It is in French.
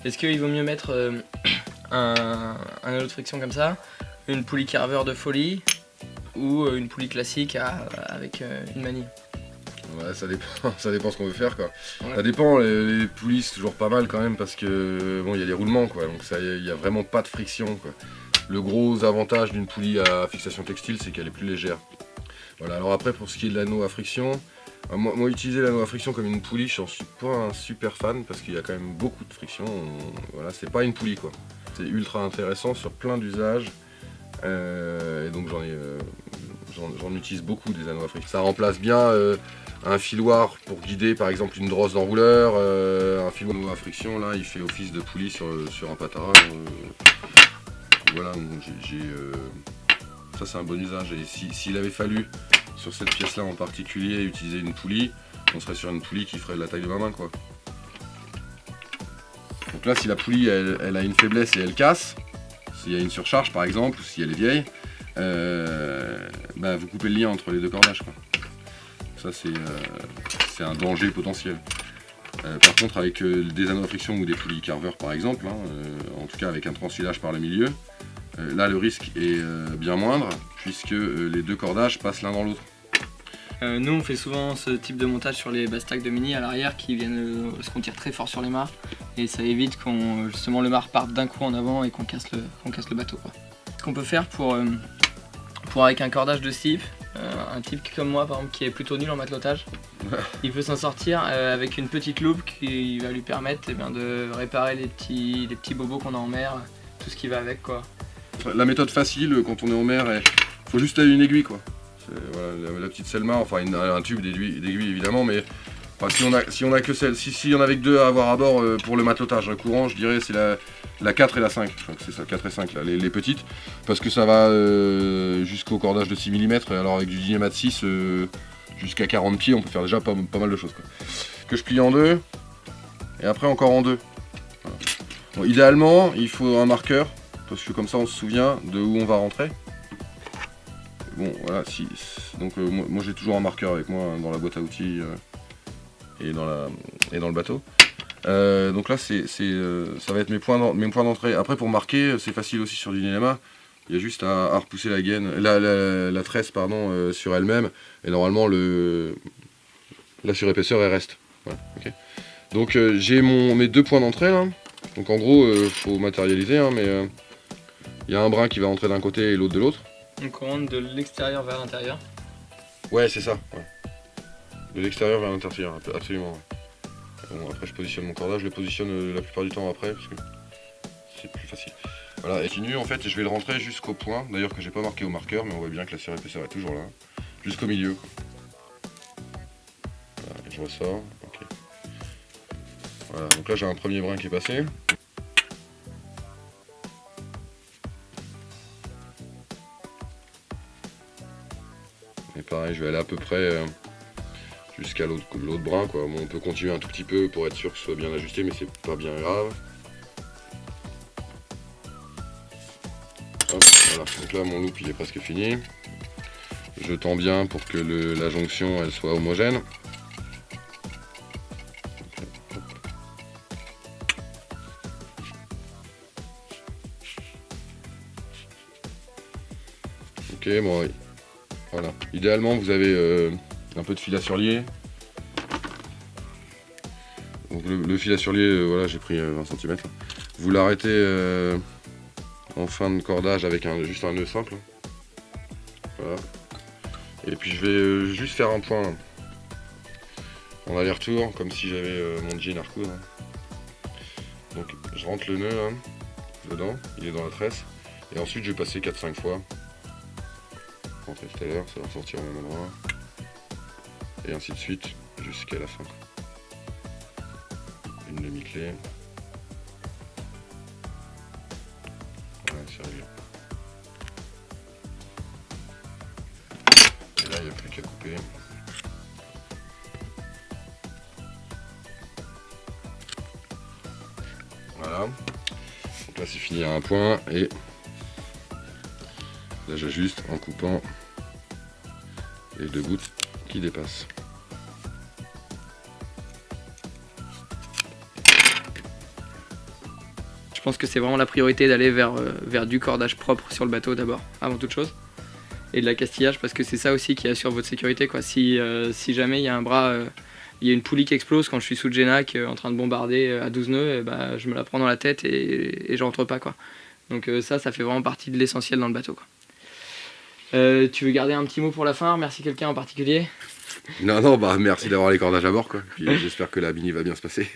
Est-ce qu'il vaut mieux mettre un anneau de friction comme ça, une poulie carveur de folie ou une poulie classique avec une manille? Ouais, ça dépend, ça dépend ce qu'on veut faire quoi. Ouais. Ça dépend, les poulies c'est toujours pas mal quand même parce que bon, il y a les roulements quoi, donc il y a vraiment pas de friction quoi. Le gros avantage d'une poulie à fixation textile, c'est qu'elle est plus légère. Voilà, alors après pour ce qui est de l'anneau à friction, moi utiliser l'anneau à friction comme une poulie, j'en suis pas un super fan parce qu'il y a quand même beaucoup de friction. Voilà, c'est pas une poulie quoi. C'est ultra intéressant sur plein d'usages. Et donc j'en utilise beaucoup des anneaux à friction. Ça remplace bien un filoir pour guider par exemple une drosse d'enrouleur. Un filoir à friction là, il fait office de poulie sur un patara. Voilà, ça c'est un bon usage. Et s'il avait fallu sur cette pièce là en particulier utiliser une poulie, on serait sur une poulie qui ferait de la taille de ma main quoi. Donc là si la poulie elle a une faiblesse et elle casse, s'il y a une surcharge par exemple, ou si elle est vieille, vous coupez le lien entre les deux cordages quoi. Ça c'est un danger potentiel. Par contre avec des anneaux à friction ou des poulies carveurs par exemple, en tout cas avec un transfilage par le milieu, là le risque est bien moindre puisque les deux cordages passent l'un dans l'autre. Nous on fait souvent ce type de montage sur les basses stacks de mini à l'arrière qui viennent parce qu'on tire très fort sur les mâts et ça évite qu'on justement le mât reparte d'un coup en avant et qu'on casse le bateau quoi. Ce qu'on peut faire pour avec un cordage de ce type, un type comme moi par exemple qui est plutôt nul en matelotage, il peut s'en sortir avec une petite loupe qui va lui permettre de réparer les petits bobos qu'on a en mer, tout ce qui va avec quoi. La méthode facile quand on est en mer, il faut juste une aiguille quoi. Voilà, la petite Selma, enfin un tube d'aiguille évidemment, mais enfin, si on a que celle, s'il y en avait que deux à avoir à bord pour le matelotage courant, je dirais c'est la 4 et la 5, je crois que c'est ça, 4 et 5 là, les petites, parce que ça va jusqu'au cordage de 6 mm, alors avec du Dynemat 6 jusqu'à 40 pieds on peut faire déjà pas mal de choses quoi. Que je plie en deux, et après encore en deux. Voilà. Bon, idéalement il faut un marqueur, parce que comme ça on se souvient de où on va rentrer. Bon voilà, donc moi j'ai toujours un marqueur avec moi dans la boîte à outils et dans le bateau. Donc là ça va être mes points d'entrée. Après pour marquer c'est facile aussi sur du Dynemat. Il y a juste à repousser la gaine, la tresse pardon, sur elle-même et normalement la surépaisseur elle reste. Voilà, okay. Donc j'ai mes deux points d'entrée là. Donc en gros faut matérialiser mais il y a un brin qui va rentrer d'un côté et l'autre de l'autre. Donc on rentre de l'extérieur vers l'intérieur. Ouais c'est ça. Ouais. De l'extérieur vers l'intérieur, absolument. Ouais. Bon, après je positionne mon cordage, je le positionne la plupart du temps après parce que c'est plus facile. Voilà, et continue en fait, et je vais le rentrer jusqu'au point, d'ailleurs que j'ai pas marqué au marqueur, mais on voit bien que la surépaisseur est toujours là, jusqu'au milieu. Voilà, et je ressors, ok. Voilà, donc là j'ai un premier brin qui est passé. Et pareil, je vais aller à peu près jusqu'à l'autre brin quoi. Bon, on peut continuer un tout petit peu pour être sûr que ce soit bien ajusté, mais c'est pas bien grave. Hop, voilà, donc là mon loop il est presque fini. Je tends bien pour que la jonction elle soit homogène. Ok, bon oui. Voilà. Idéalement vous avez un peu de fil à surlier. Donc le fil à surlier, voilà, j'ai pris 20 cm. Vous l'arrêtez en fin de cordage avec juste un nœud simple. Voilà. Et puis je vais juste faire un point en aller-retour, comme si j'avais mon jean à recoudre. Donc je rentre le nœud dedans, il est dans la tresse. Et ensuite je vais passer 4-5 fois. Rentrer tout à l'heure, ça va ressortir au même endroit. Et ainsi de suite jusqu'à la fin. Une demi-clé. Ouais, c'est réglé. Et là, il n'y a plus qu'à couper. Voilà. Donc là, c'est fini à un point. Et là, j'ajuste en coupant les deux gouttes qui dépassent. pense que c'est vraiment la priorité d'aller vers du cordage propre sur le bateau d'abord, avant toute chose. Et de l'accastillage, parce que c'est ça aussi qui assure votre sécurité, quoi. Si jamais il y a un bras, il y a une poulie qui explose quand je suis sous le Génac en train de bombarder à 12 nœuds, je me la prends dans la tête et je rentre pas, quoi. Donc ça fait vraiment partie de l'essentiel dans le bateau, quoi. Tu veux garder un petit mot pour la fin? Merci quelqu'un en particulier? Non, merci d'avoir les cordages à bord, quoi. Puis j'espère que la Bini va bien se passer.